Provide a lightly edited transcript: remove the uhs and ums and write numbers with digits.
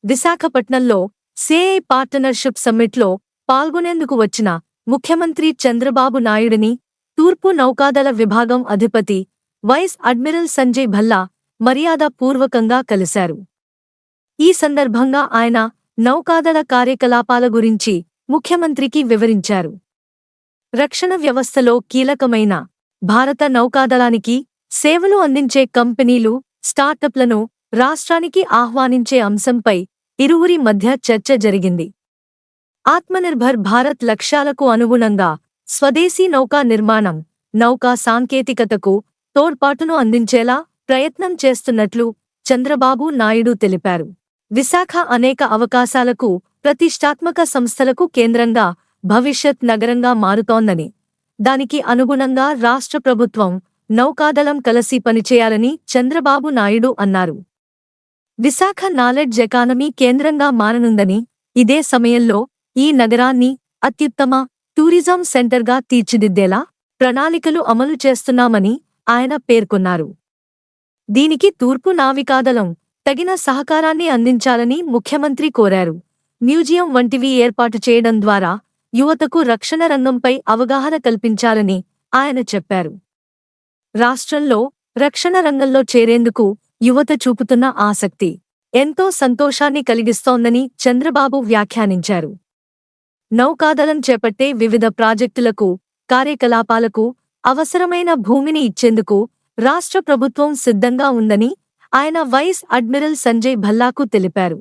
విశాఖపట్నంలో CI partnership సమ్మిట్లో పాల్గొనేందుకు వచ్చిన ముఖ్యమంత్రి చంద్రబాబు నాయుడిని తూర్పు నౌకాదళ విభాగం అధిపతి వైస్ అడ్మిరల్ సంజయ్ భల్లా మర్యాదపూర్వకంగా కలిశారు. ఈ సందర్భంగా ఆయన నౌకాదళ కార్యకలాపాల గురించి ముఖ్యమంత్రికి వివరించారు. రక్షణ వ్యవస్థలో కీలకమైన భారత నౌకాదళానికి సేవలు అందించే కంపెనీలు, స్టార్టప్లను రాష్ట్రానికి ఆహ్వానించే అంశంపై ఇరువురి మధ్య చర్చ జరిగింది. ఆత్మనిర్భర్ భారత్ లక్ష్యాలకు అనుగుణంగా స్వదేశీ నౌకా నిర్మాణం, నౌకా సాంకేతికతకు తోడ్పాటును అందించేలా ప్రయత్నం చేస్తున్నట్లు చంద్రబాబు నాయుడు తెలిపారు. విశాఖ అనేక అవకాశాలకు, ప్రతిష్టాత్మక సంస్థలకు కేంద్రంగా, భవిష్యత్ నగరంగా మారుతోందని, దానికి అనుగుణంగా రాష్ట్ర ప్రభుత్వం, నౌకాదళం కలిసి పనిచేయాలని చంద్రబాబు నాయుడు అన్నారు. విశాఖ నాలెడ్జ్ ఎకానమీ కేంద్రంగా మారనుందని, ఇదే సమయంలో ఈ నగరాన్ని అత్యుత్తమ టూరిజం సెంటర్గా తీర్చిదిద్దేలా ప్రణాళికలు అమలు చేస్తున్నామని ఆయన పేర్కొన్నారు. దీనికి తూర్పు నావికాదళం తగిన సహకారాన్ని అందించాలని ముఖ్యమంత్రి కోరారు. మ్యూజియం వంటివి ఏర్పాటు చేయడం ద్వారా యువతకు రక్షణ రంగంపై అవగాహన కల్పించాలని ఆయన చెప్పారు. రాష్ట్రంలో రక్షణ రంగంలో చేరేందుకు యువత చూపుతున్న ఆసక్తి ఎంతో సంతోషాన్ని కలిగిస్తోందని చంద్రబాబు వ్యాఖ్యానించారు. నౌకాదళం చేపట్టే వివిధ ప్రాజెక్టులకు, కార్యకలాపాలకు అవసరమైన భూమిని ఇచ్చేందుకు రాష్ట్ర ప్రభుత్వం సిద్ధంగా ఉందని ఆయన వైస్ అడ్మిరల్ సంజయ్ భల్లాకు తెలిపారు.